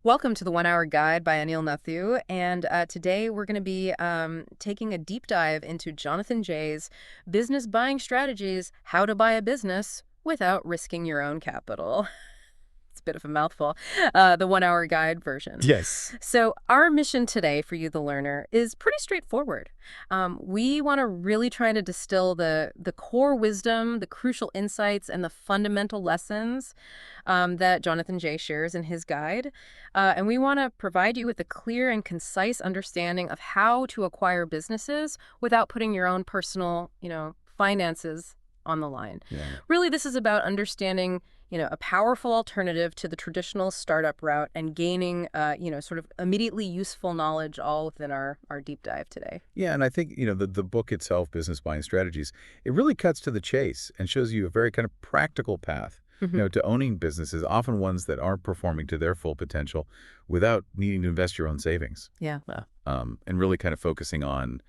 Welcome to the 1 Hour Guide by Anil Nathu, and today we're going to be taking a deep dive into Jonathan Jay's Business Buying Strategies, How to Buy a Business Without Risking Your Own Capital. It's a bit of a mouthful, the 1 Hour Guide version. Yes. So our mission today for you, the learner, is pretty straightforward. We want to really try to distill the core wisdom, the crucial insights, and the fundamental lessons that Jonathan Jay shares in his guide. And we want to provide you with a clear and concise understanding of how to acquire businesses without putting your own personal, finances on the line. Yeah. Really, this is about understanding, a powerful alternative to the traditional startup route and gaining, sort of immediately useful knowledge all within our deep dive today. Yeah, and I think, the book itself, Business Buying Strategies, it really cuts to the chase and shows you a very kind of practical path, to owning businesses, often ones that aren't performing to their full potential without needing to invest your own savings. Yeah. And really kind of focusing on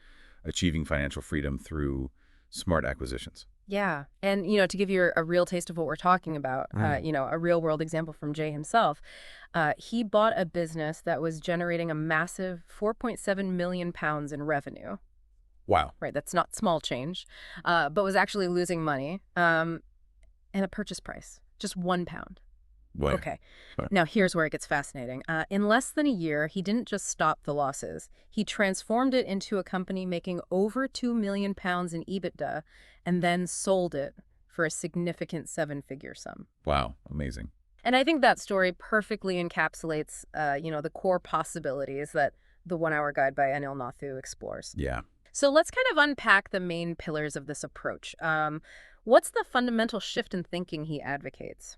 achieving financial freedom through smart acquisitions. Yeah. And, to give you a real taste of what we're talking about, Right. a real world example from Jay himself, he bought a business that was generating a massive 4.7 million pounds in revenue. Wow. Right. That's not small change, but was actually losing money, and a purchase price, just £1. Boy. Okay. Right. Now, here's where it gets fascinating. In less than a year, he didn't just stop the losses. He transformed it into a company making over £2 million in EBITDA and then sold it for a significant seven-figure sum. Wow. Amazing. And I think that story perfectly encapsulates, the core possibilities that the 1 Hour Guide by Anil Nathu explores. Yeah. So let's kind of unpack the main pillars of this approach. What's the fundamental shift in thinking he advocates?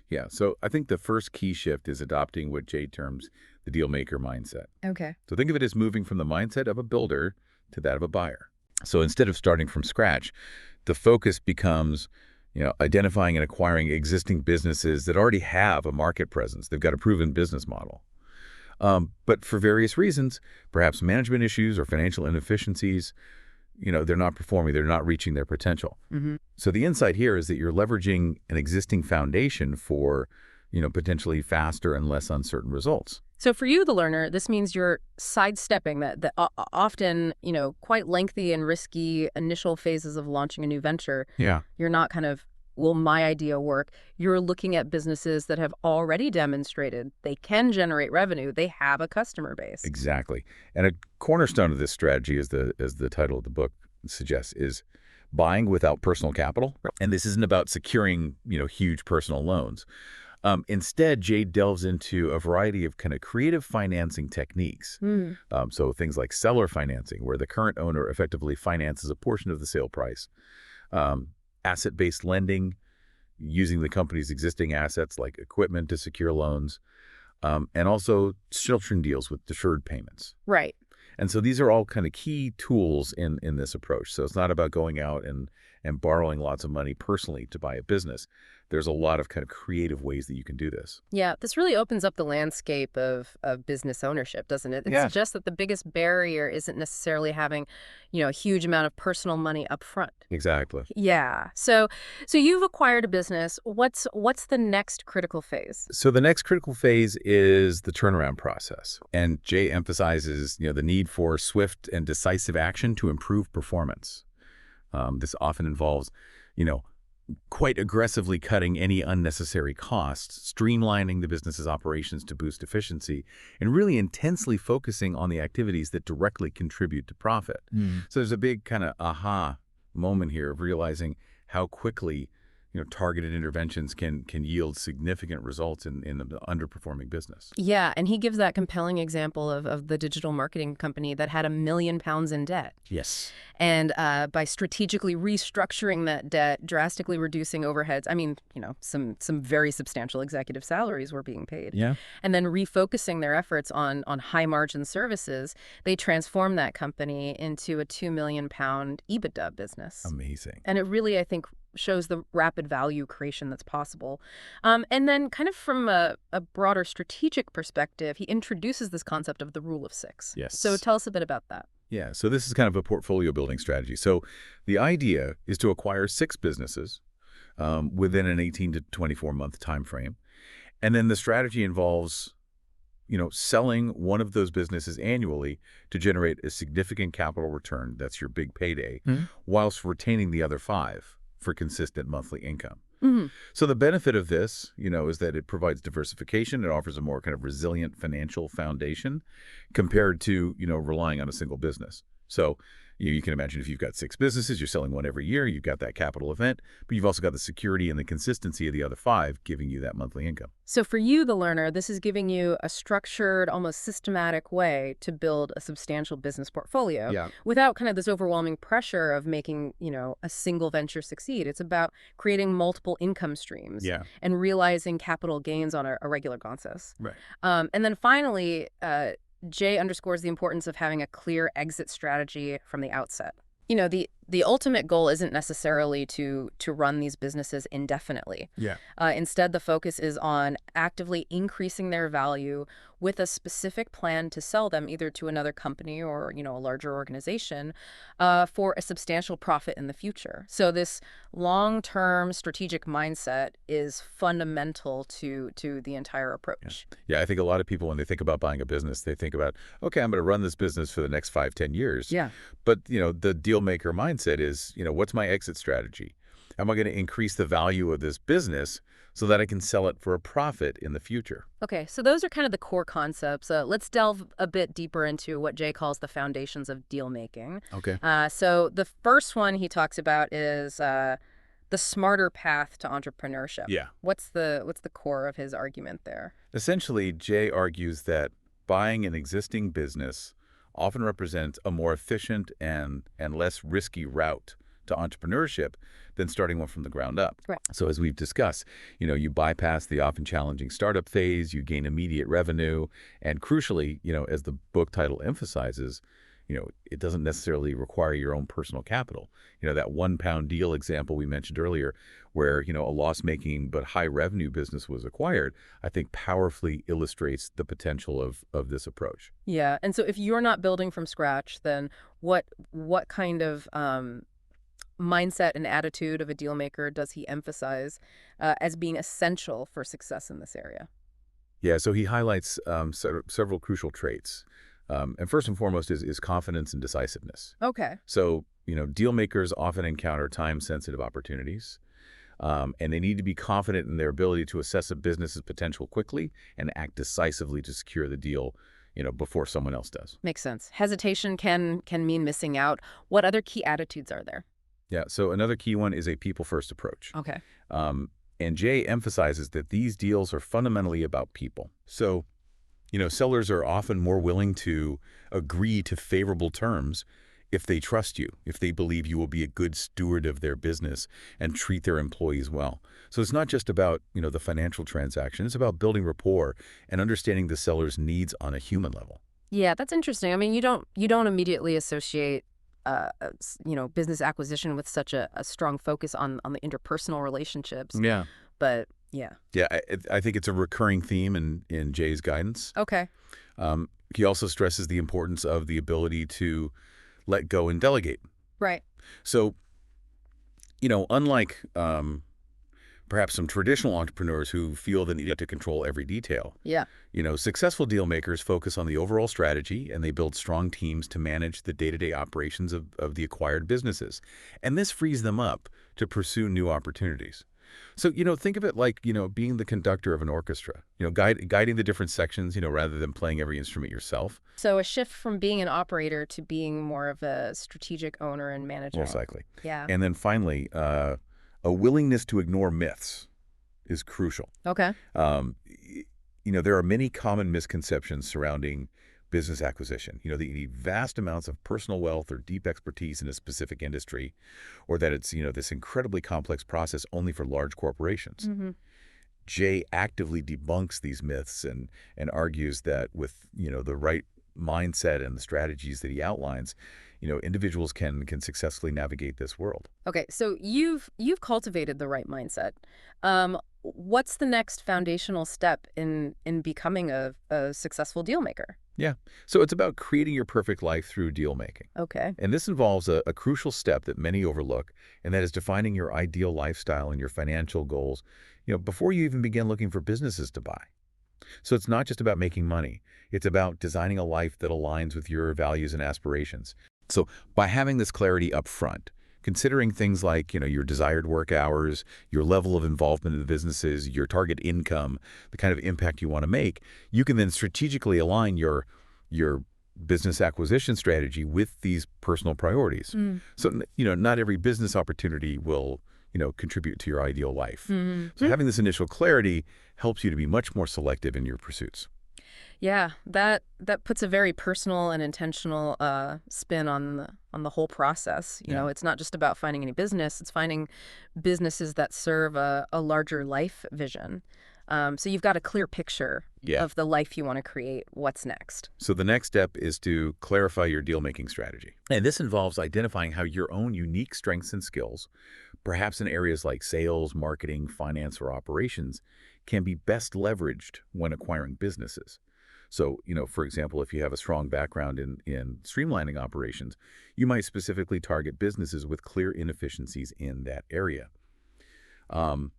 Yeah. So I think the first key shift is adopting what Jay terms the dealmaker mindset. Okay. So think of it as moving from the mindset of a builder to that of a buyer. So instead of starting from scratch, the focus becomes, identifying and acquiring existing businesses that already have a market presence. They've got a proven business model. But for various reasons, perhaps management issues or financial inefficiencies, they're not performing, they're not reaching their potential. Mm-hmm. So the insight here is that you're leveraging an existing foundation for, potentially faster and less uncertain results. So for you, the learner, this means you're sidestepping the often, quite lengthy and risky initial phases of launching a new venture. Yeah. You're not kind of, will my idea work? You're looking at businesses that have already demonstrated they can generate revenue. They have a customer base. Exactly. And a cornerstone of this strategy, as the title of the book suggests, is buying without personal capital. Right. And this isn't about securing, huge personal loans. Instead, Jade delves into a variety of kind of creative financing techniques. So things like seller financing, where the current owner effectively finances a portion of the sale price. Asset-based lending, using the company's existing assets like equipment to secure loans, and also structuring deals with deferred payments. Right. And so these are all kind of key tools in this approach. So it's not about going out and borrowing lots of money personally to buy a business. There's a lot of kind of creative ways that you can do this. Yeah, this really opens up the landscape of business ownership, doesn't it? It Yeah. suggests that the biggest barrier isn't necessarily having, a huge amount of personal money up front. Exactly. Yeah. So you've acquired a business. What's the next critical phase? So the next critical phase is the turnaround process. And Jay emphasizes, the need for swift and decisive action to improve performance. This often involves, quite aggressively cutting any unnecessary costs, streamlining the business's operations to boost efficiency, and really intensely focusing on the activities that directly contribute to profit. So there's a big kind of aha moment here of realizing how quickly, targeted interventions can yield significant results in the underperforming business. Yeah, and he gives that compelling example of the digital marketing company that had £1 million in debt. Yes. And by strategically restructuring that debt, drastically reducing overheads, I mean, some very substantial executive salaries were being paid. Yeah. And then refocusing their efforts on high margin services, they transformed that company into a £2 million EBITDA business. Amazing. And it really, I think, shows the rapid value creation that's possible. And then kind of from a broader strategic perspective, he introduces this concept of the rule of six. Yes. So tell us a bit about that. Yeah, so this is kind of a portfolio building strategy. So the idea is to acquire 6 businesses within an 18 to 24 month time frame. And then the strategy involves selling one of those businesses annually to generate a significant capital return, that's your big payday, whilst retaining the other five for consistent monthly income. Hmm. So the benefit of this, is that it provides diversification. It offers a more kind of resilient financial foundation compared to, relying on a single business. So you can imagine if you've got 6 businesses, you're selling one every year, you've got that capital event, but you've also got the security and the consistency of the other 5 giving you that monthly income. So for you, the learner, this is giving you a structured, almost systematic way to build a substantial business portfolio Yeah. without kind of this overwhelming pressure of making, a single venture succeed. It's about creating multiple income streams Yeah. and realizing capital gains on a regular basis. Right. And then finally, Jay underscores the importance of having a clear exit strategy from the outset. The ultimate goal isn't necessarily to run these businesses indefinitely. Yeah. Instead, the focus is on actively increasing their value with a specific plan to sell them either to another company or, a larger organization for a substantial profit in the future. So this long-term strategic mindset is fundamental to the entire approach. Yeah, I think a lot of people, when they think about buying a business, they think about, okay, I'm going to run this business for the next 5, 10 years. Yeah. But, the deal maker mindset is, what's my exit strategy? Am I going to increase the value of this business so that I can sell it for a profit in the future? Okay, so those are kind of the core concepts. Let's delve a bit deeper into what Jay calls the foundations of deal making. Okay. So the first one he talks about is the smarter path to entrepreneurship. Yeah. What's the core of his argument there? Essentially, Jay argues that buying an existing business often represents a more efficient and less risky route to entrepreneurship than starting one from the ground up. Right. So as we've discussed, you bypass the often challenging startup phase, you gain immediate revenue, and crucially, as the book title emphasizes, it doesn't necessarily require your own personal capital. That £1 deal example we mentioned earlier where, a loss-making but high-revenue business was acquired, I think powerfully illustrates the potential of this approach. Yeah, and so if you're not building from scratch, then what kind of mindset and attitude of a deal maker does he emphasize as being essential for success in this area? Yeah, so he highlights several crucial traits. And first and foremost is confidence and decisiveness. Okay. So, deal makers often encounter time-sensitive opportunities, and they need to be confident in their ability to assess a business's potential quickly and act decisively to secure the deal, before someone else does. Makes sense. Hesitation can mean missing out. What other key attitudes are there? Yeah, so another key one is a people-first approach. Okay. And Jay emphasizes that these deals are fundamentally about people. So, sellers are often more willing to agree to favorable terms if they trust you, if they believe you will be a good steward of their business and treat their employees well. So it's not just about, the financial transaction. It's about building rapport and understanding the seller's needs on a human level. Yeah, that's interesting. I mean, you don't immediately associate business acquisition with such a strong focus on the interpersonal relationships. Yeah. But yeah. Yeah, I think it's a recurring theme in Jay's guidance. Okay. He also stresses the importance of the ability to let go and delegate. Right. So, unlike perhaps some traditional entrepreneurs who feel the need to control every detail, Yeah. Successful deal makers focus on the overall strategy and they build strong teams to manage the day-to-day operations of the acquired businesses. And this frees them up to pursue new opportunities. So, think of it like, being the conductor of an orchestra, guiding the different sections, rather than playing every instrument yourself. So a shift from being an operator to being more of a strategic owner and manager. Most likely. Yeah. And then finally, a willingness to ignore myths is crucial. Okay. There are many common misconceptions surrounding business acquisition. That you need vast amounts of personal wealth or deep expertise in a specific industry, or that it's, this incredibly complex process only for large corporations. Mm-hmm. Jay actively debunks these myths and argues that with, the right mindset and the strategies that he outlines, individuals can successfully navigate this world. Okay, so you've cultivated the right mindset. What's the next foundational step in becoming a successful deal maker? Yeah. So it's about creating your perfect life through deal making. Okay. And this involves a crucial step that many overlook, and that is defining your ideal lifestyle and your financial goals, before you even begin looking for businesses to buy. So it's not just about making money. It's about designing a life that aligns with your values and aspirations. So by having this clarity up front, considering things like, your desired work hours, your level of involvement in the businesses, your target income, the kind of impact you want to make, you can then strategically align your business acquisition strategy with these personal priorities. So, not every business opportunity will, contribute to your ideal life. So having this initial clarity helps you to be much more selective in your pursuits. Yeah, that puts a very personal and intentional spin on the whole process. Yeah. It's not just about finding any business; it's finding businesses that serve a larger life vision. So you've got a clear picture Yeah. of the life you want to create. What's next? So the next step is to clarify your deal-making strategy. And this involves identifying how your own unique strengths and skills, perhaps in areas like sales, marketing, finance, or operations, can be best leveraged when acquiring businesses. So, for example, if you have a strong background in streamlining operations, you might specifically target businesses with clear inefficiencies in that area. Um,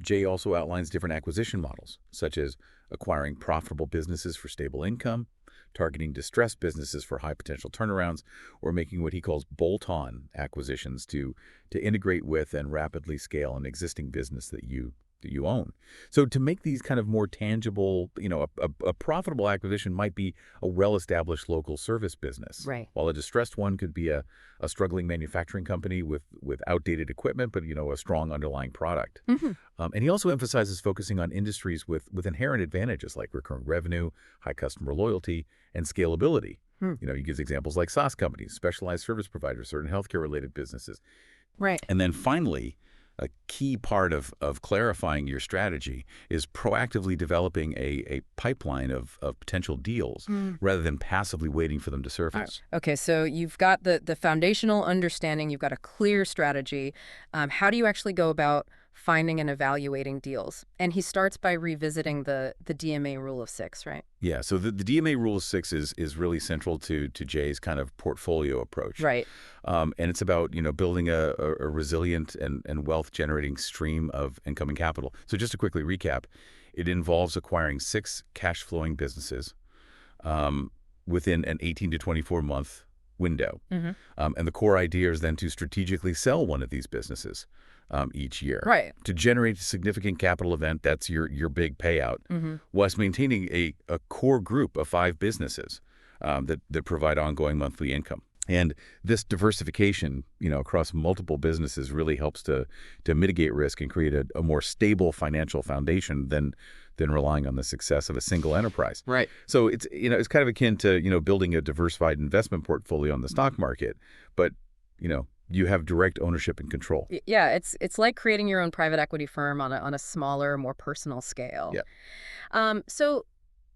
Jay also outlines different acquisition models, such as acquiring profitable businesses for stable income, targeting distressed businesses for high potential turnarounds, or making what he calls bolt-on acquisitions to integrate with and rapidly scale an existing business that you own. So to make these kind of more tangible, a profitable acquisition might be a well-established local service business, Right. while a distressed one could be a struggling manufacturing company with outdated equipment, but a strong underlying product. And he also emphasizes focusing on industries with inherent advantages like recurring revenue, high customer loyalty, and scalability. He gives examples like SaaS companies, specialized service providers, certain healthcare-related businesses. Right. And then finally, a key part of clarifying your strategy is proactively developing a pipeline of potential deals rather than passively waiting for them to surface. Okay, so you've got the foundational understanding, you've got a clear strategy. How do you actually go about finding and evaluating deals? And he starts by revisiting the DMA rule of six, right? Yeah, so the DMA Rule of Six is really central to Jay's kind of portfolio approach. Right. And it's about, building a resilient and wealth-generating stream of incoming capital. So just to quickly recap, it involves acquiring 6 cash-flowing businesses within an 18 to 24-month window. And the core idea is then to strategically sell one of these businesses each year. Right. To generate a significant capital event, that's your big payout, whilst maintaining a core group of 5 businesses that provide ongoing monthly income. And this diversification, across multiple businesses really helps to mitigate risk and create a more stable financial foundation than relying on the success of a single enterprise. Right. So it's kind of akin to, building a diversified investment portfolio on the stock market, but, you have direct ownership and control. Yeah, it's like creating your own private equity firm on a smaller, more personal scale. Yeah. So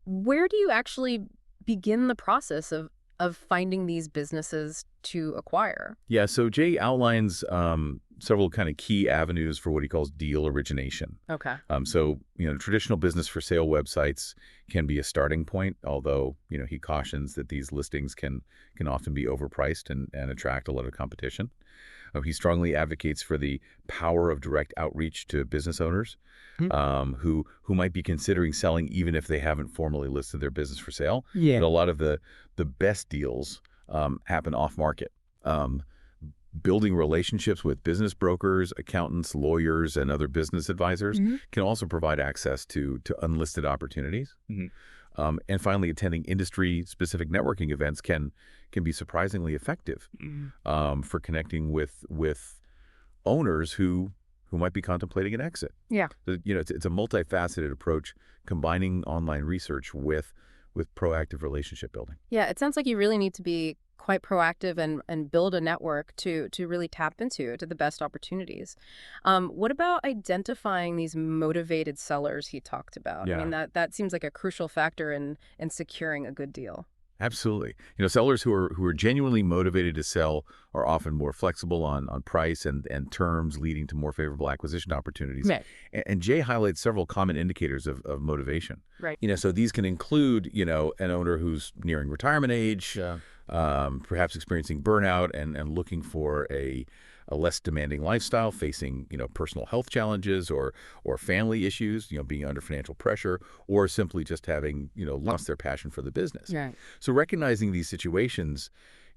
where do you actually begin the process of finding these businesses to acquire? Yeah, so Jay outlines several kind of key avenues for what he calls deal origination. Okay. So, traditional business for sale websites can be a starting point, although, he cautions that these listings can often be overpriced and attract a lot of competition. He strongly advocates for the power of direct outreach to business owners who might be considering selling even if they haven't formally listed their business for sale. Yeah. But a lot of the best deals happen off-market. Building relationships with business brokers, accountants, lawyers, and other business advisors can also provide access to unlisted opportunities. And finally, attending industry-specific networking events can be surprisingly effective for connecting with owners who might be contemplating an exit. Yeah. So, it's a multifaceted approach, combining online research with proactive relationship building. Yeah, it sounds like you really need to be quite proactive and build a network to really tap into to the best opportunities. What about identifying these motivated sellers he talked about? I Yeah. mean, that seems like a crucial factor in securing a good deal. Absolutely. Sellers who are genuinely motivated to sell are often more flexible on price and terms, leading to more favorable acquisition opportunities. Right. And Jay highlights several common indicators of motivation. Right. So these can include, an owner who's nearing retirement age, perhaps experiencing burnout and looking for a a less demanding lifestyle, facing, personal health challenges or family issues, being under financial pressure, or simply just having, lost their passion for the business. Right. So recognizing these situations,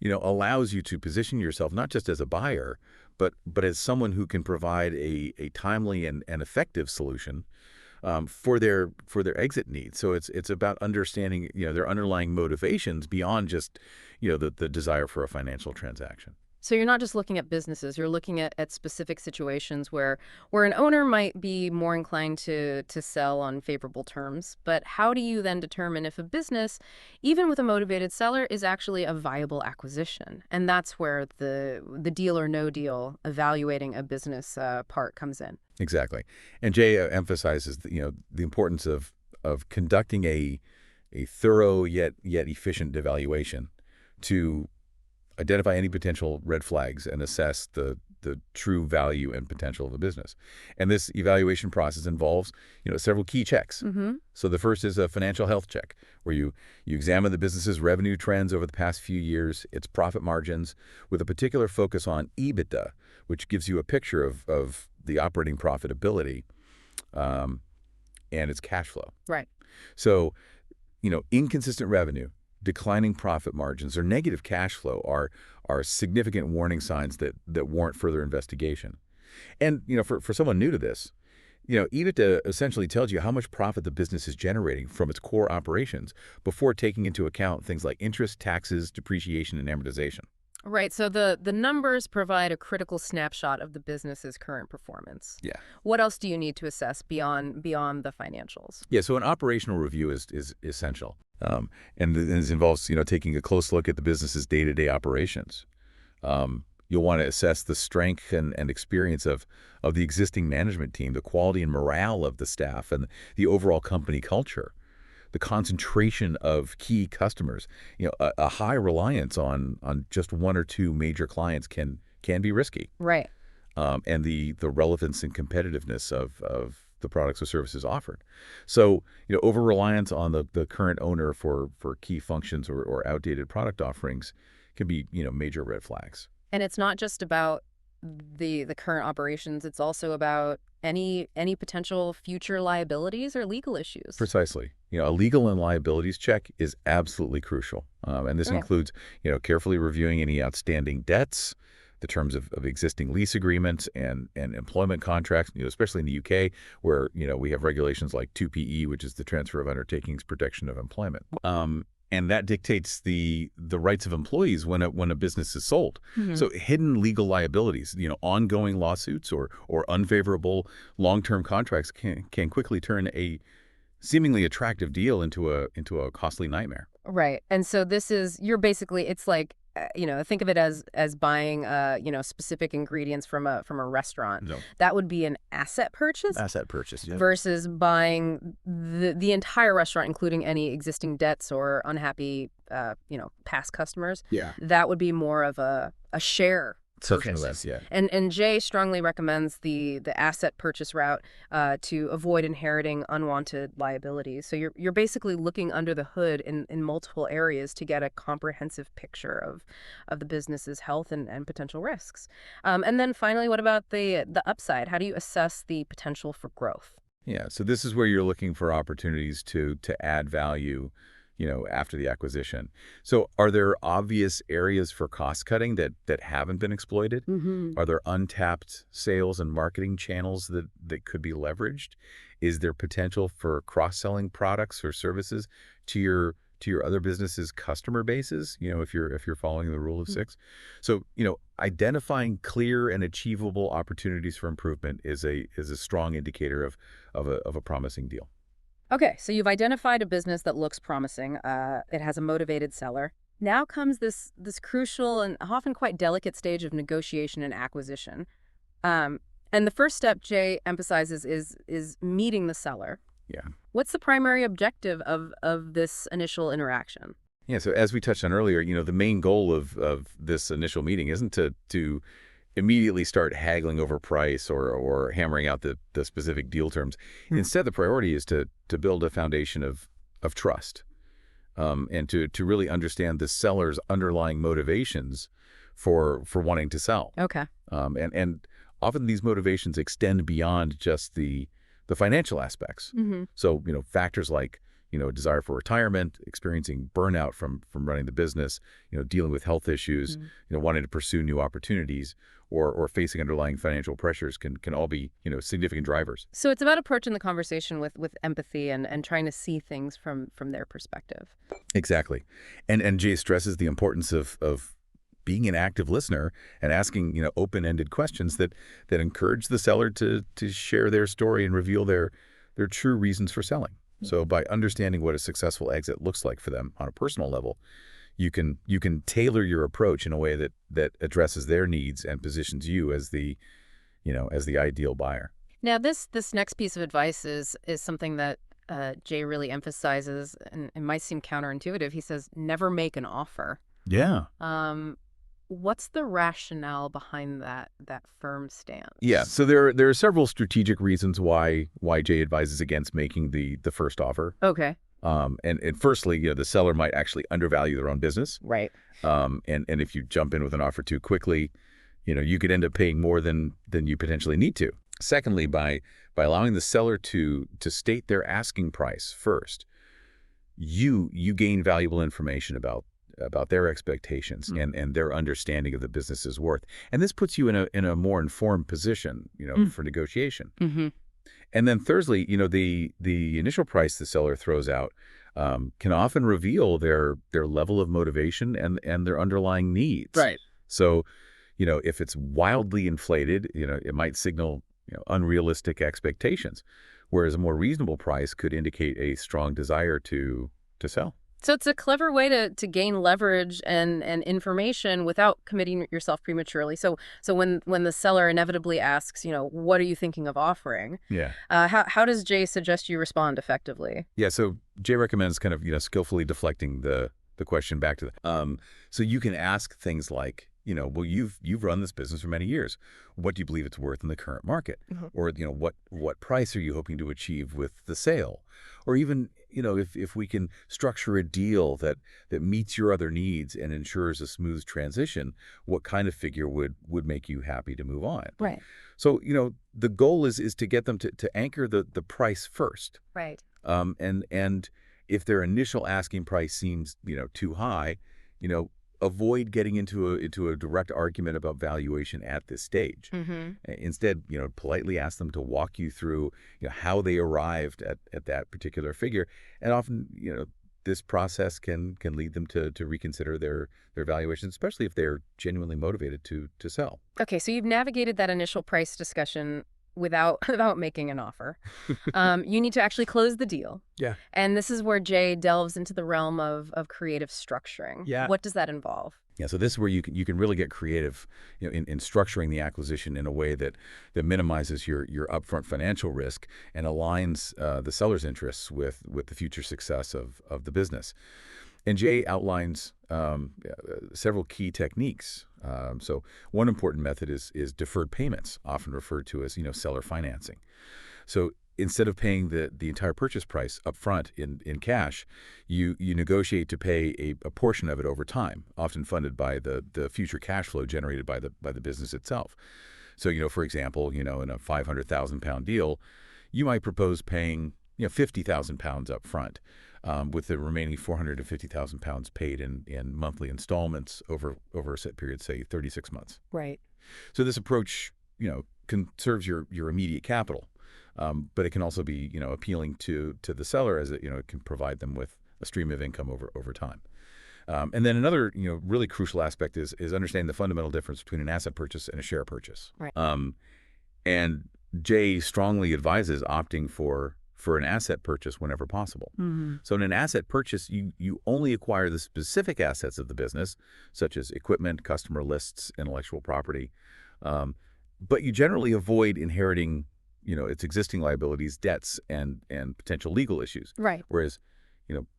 allows you to position yourself not just as a buyer, but as someone who can provide a timely and effective solution for their exit needs. So it's about understanding their underlying motivations beyond just the desire for a financial transaction. So you're not just looking at businesses, you're looking at specific situations where an owner might be more inclined to sell on favorable terms. But how do you then determine if a business, even with a motivated seller, is actually a viable acquisition? And that's where the deal or no deal evaluating a business part comes in. Exactly. And Jay emphasizes the importance of conducting a thorough yet efficient evaluation to identify any potential red flags and assess the true value and potential of a business. And this evaluation process involves, several key checks. Mm-hmm. So the first is a financial health check, where you examine the business's revenue trends over the past few years, its profit margins, with a particular focus on EBITDA, which gives you a picture of the operating profitability and its cash flow. Right. So, inconsistent revenue, declining profit margins, or negative cash flow are significant warning signs that warrant further investigation. And, for someone new to this, EBITDA essentially tells you how much profit the business is generating from its core operations before taking into account things like interest, taxes, depreciation, and amortization. Right. So the numbers provide a critical snapshot of the business's current performance. Yeah. What else do you need to assess beyond the financials? Yeah, so an operational review is essential. And this involves, taking a close look at the business's day-to-day operations. You'll want to assess the strength and experience of the existing management team, the quality and morale of the staff, and the overall company culture. The concentration of key customers, a high reliance on just one or two major clients can be risky. Right. And the relevance and competitiveness of the products or services offered. So, over-reliance on the current owner for key functions or outdated product offerings can be, major red flags. And it's not just about the current operations, it's also about any potential future liabilities or legal issues. Precisely. A legal and liabilities check is absolutely crucial. And this Right. includes, carefully reviewing any outstanding debts, the terms of existing lease agreements and employment contracts, especially in the UK, where, we have regulations like 2PE, which is the Transfer of Undertakings Protection of Employment. And that dictates the rights of employees when a business is sold. Mhm. So hidden legal liabilities, ongoing lawsuits or unfavorable long-term contracts can quickly turn a seemingly attractive deal into a costly nightmare. Right. And so you're basically, it's like, think of it as buying, specific ingredients from a restaurant. No. That would be an asset purchase Asset purchase, yeah. versus buying the entire restaurant, including any existing debts or unhappy, past customers. Yeah. That would be more of a share Such an purchase. event, yeah. And Jay strongly recommends the asset purchase route to avoid inheriting unwanted liabilities. So you're basically looking under the hood in multiple areas to get a comprehensive picture of the business's health and potential risks. And then finally, what about the upside? How do you assess the potential for growth? Yeah, so this is where you're looking for opportunities to add value, after the acquisition. So are there obvious areas for cost cutting that haven't been exploited? Mm-hmm. Are there untapped sales and marketing channels that could be leveraged? Is there potential for cross-selling products or services to your other business's customer bases, if you're following the rule of six? So, identifying clear and achievable opportunities for improvement is a strong indicator of a promising deal. Okay, so you've identified a business that looks promising. It has a motivated seller. Now comes this crucial and often quite delicate stage of negotiation and acquisition. And the first step Jay emphasizes is meeting the seller. Yeah. What's the primary objective of this initial interaction? Yeah, so as we touched on earlier, the main goal of this initial meeting isn't to immediately start haggling over price or hammering out the specific deal terms. Instead, the priority is to build a foundation of trust, and to really understand the seller's underlying motivations for wanting to sell. Okay. And often these motivations extend beyond just the financial aspects. Mm-hmm. So, factors like, a desire for retirement, experiencing burnout from running the business, dealing with health issues, wanting to pursue new opportunities, or facing underlying financial pressures can all be, significant drivers. So it's about approaching the conversation with empathy and trying to see things from their perspective. Exactly. And Jay stresses the importance of being an active listener and asking, open-ended questions that encourage the seller to share their story and reveal their true reasons for selling. So by understanding what a successful exit looks like for them on a personal level, you can tailor your approach in a way that addresses their needs and positions you as the ideal buyer. Now, this next piece of advice is something that Jay really emphasizes, and it might seem counterintuitive. He says, never make an offer. Yeah. What's the rationale behind that firm stance? Yeah. So there are several strategic reasons why Jay advises against making the first offer. Okay. And firstly, the seller might actually undervalue their own business. Right. And if you jump in with an offer too quickly, you could end up paying more than you potentially need to. Secondly, by allowing the seller to state their asking price first, you gain valuable information about their expectations and their understanding of the business's worth. And this puts you in a more informed position, for negotiation. Mm-hmm. And then thirdly, the initial price the seller throws out can often reveal their level of motivation and their underlying needs. Right. So, if it's wildly inflated, it might signal unrealistic expectations, whereas a more reasonable price could indicate a strong desire to sell. So it's a clever way to gain leverage and information without committing yourself prematurely. So when the seller inevitably asks, what are you thinking of offering? Yeah. How does Jay suggest you respond effectively? Yeah. So Jay recommends kind of skillfully deflecting the question back to so you can ask things like, well, you've run this business for many years. What do you believe it's worth in the current market? Mm-hmm. Or, what price are you hoping to achieve with the sale? Or even, if we can structure a deal that meets your other needs and ensures a smooth transition, what kind of figure would make you happy to move on? Right. So, the goal is to get them to anchor the price first. Right. And if their initial asking price seems, too high, avoid getting into a direct argument about valuation at this stage. Mm-hmm. Instead, politely ask them to walk you through, how they arrived at that particular figure. And often, this process can lead them to reconsider their valuation, especially if they're genuinely motivated to sell. Okay, so you've navigated that initial price discussion without making an offer. You need to actually close the deal. Yeah. And this is where Jay delves into the realm of creative structuring. Yeah. What does that involve? Yeah, so this is where you can really get creative, in structuring the acquisition in a way that minimizes your upfront financial risk and aligns the seller's interests with the future success of the business. And Jay outlines several key techniques. So one important method is deferred payments, often referred to as seller financing. So instead of paying the entire purchase price up front in cash, you negotiate to pay a portion of it over time, often funded by the future cash flow generated by the business itself. So for example, in a £500,000 deal, you might propose paying £50,000 up front, with the remaining £450,000 paid in monthly installments over a set period, say 36 months. Right. So this approach, conserves your immediate capital, but it can also be, appealing to the seller as it can provide them with a stream of income over time. And then another, really crucial aspect is understanding the fundamental difference between an asset purchase and a share purchase. Right. And Jay strongly advises opting for an asset purchase whenever possible. Mm-hmm. So in an asset purchase, you only acquire the specific assets of the business, such as equipment, customer lists, intellectual property, but you generally avoid inheriting, its existing liabilities, debts, and potential legal issues. Right. Whereas,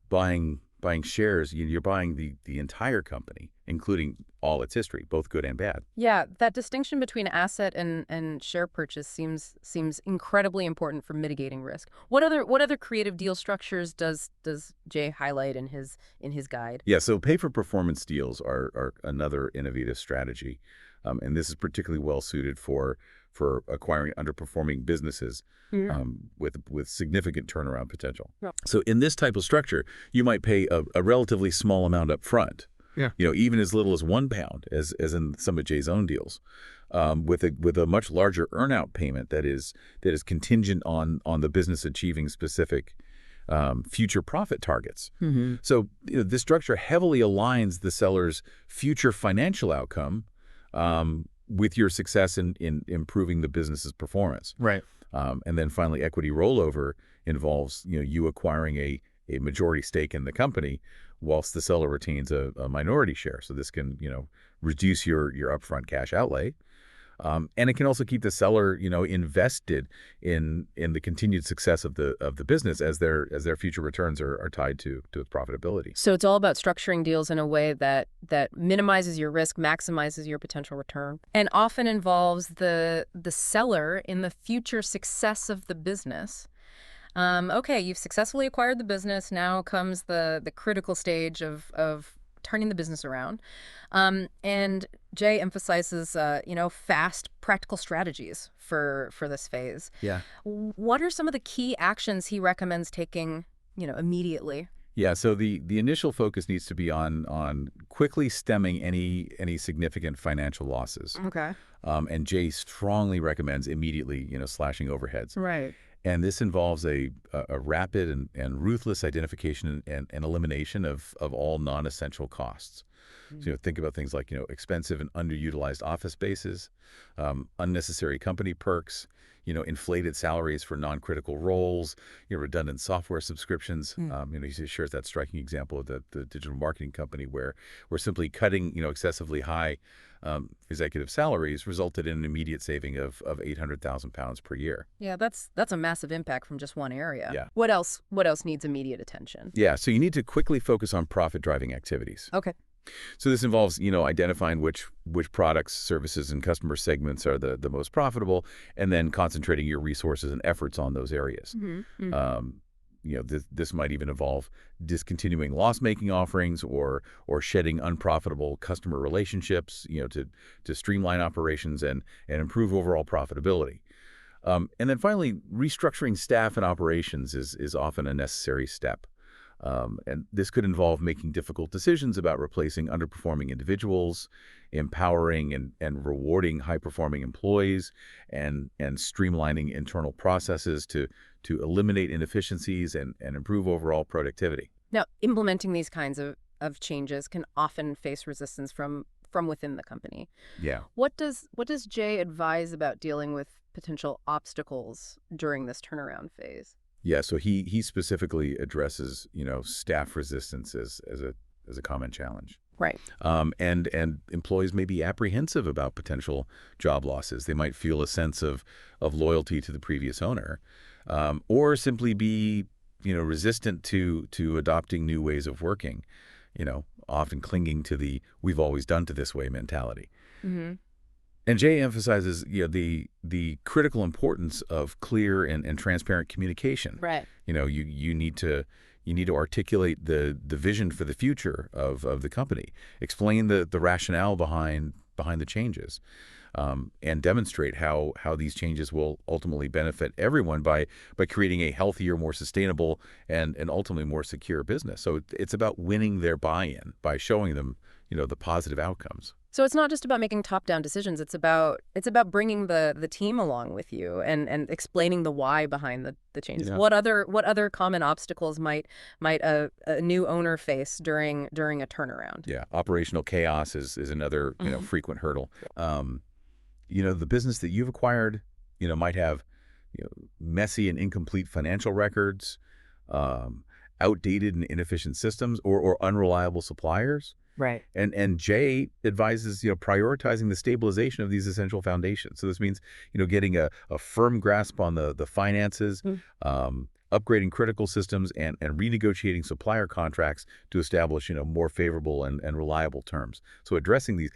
buying buying shares, you're buying the entire company, including all its history, both good and bad. Yeah, that distinction between asset and share purchase seems incredibly important for mitigating risk. What other creative deal structures does Jay highlight in his guide? Yeah, so pay-for-performance deals are another innovative strategy, and this is particularly well suited for acquiring underperforming businesses Yeah. with significant turnaround potential. Yeah. So in this type of structure, you might pay a relatively small amount up front, Yeah. even as little as £1, as in some of Jay's own deals, with a much larger earnout payment that is contingent on the business achieving specific future profit targets. Mm-hmm. So this structure heavily aligns the seller's future financial outcome with your success in improving the business's performance. Right. And then finally, equity rollover involves you acquiring a majority stake in the company, whilst the seller retains a minority share. So this can reduce your upfront cash outlay. And it can also keep the seller, invested in the continued success of the business as their future returns are tied to its profitability. So it's all about structuring deals in a way that minimizes your risk, maximizes your potential return, and often involves the seller in the future success of the business. Okay, you've successfully acquired the business. Now comes the critical stage of turning the business around. And Jay emphasizes, fast, practical strategies for this phase. Yeah. What are some of the key actions he recommends taking, immediately? Yeah, so the initial focus needs to be on quickly stemming any significant financial losses. Okay. And Jay strongly recommends immediately, slashing overheads. Right. And this involves a rapid and ruthless identification and elimination of all non-essential costs. So think about things like expensive and underutilized office spaces, unnecessary company perks, inflated salaries for non-critical roles, redundant software subscriptions. He shares that striking example of the digital marketing company where we're simply cutting excessively high executive salaries resulted in an immediate saving of £800,000 per year. Yeah, that's a massive impact from just one area. Yeah. What else needs immediate attention? Yeah, so you need to quickly focus on profit-driving activities. Okay. So this involves, identifying which products, services, and customer segments are the most profitable, and then concentrating your resources and efforts on those areas. This might even involve discontinuing loss-making offerings or shedding unprofitable customer relationships, to streamline operations and improve overall profitability. And then finally, restructuring staff and operations is often a necessary step. And this could involve making difficult decisions about replacing underperforming individuals, empowering and rewarding high-performing employees, and streamlining internal processes to eliminate inefficiencies and improve overall productivity. Now, implementing these kinds of changes can often face resistance from within the company. Yeah. What does Jay advise about dealing with potential obstacles during this turnaround phase? Yeah, so he specifically addresses, staff resistance as a common challenge. Right. And employees may be apprehensive about potential job losses. They might feel a sense of loyalty to the previous owner, or simply be, resistant to adopting new ways of working, often clinging to the "we've always done it this way" mentality. Mm-hmm. And Jay emphasizes, the critical importance of clear and transparent communication. Right. You need to articulate the vision for the future of the company, explain the rationale behind the changes, and demonstrate how these changes will ultimately benefit everyone by creating a healthier, more sustainable, and ultimately more secure business. So it's about winning their buy-in by showing them, the positive outcomes. So it's not just about making top-down decisions. It's about bringing the team along with you and explaining the why behind the changes. Yeah. What other common obstacles might a new owner face during a turnaround? Yeah, operational chaos is another frequent hurdle. The business that you've acquired, might have messy and incomplete financial records, outdated and inefficient systems, or unreliable suppliers. Right. And Jay advises, prioritizing the stabilization of these essential foundations. So this means, getting a firm grasp on the finances, upgrading critical systems, and renegotiating supplier contracts to establish, more favorable and reliable terms. So addressing these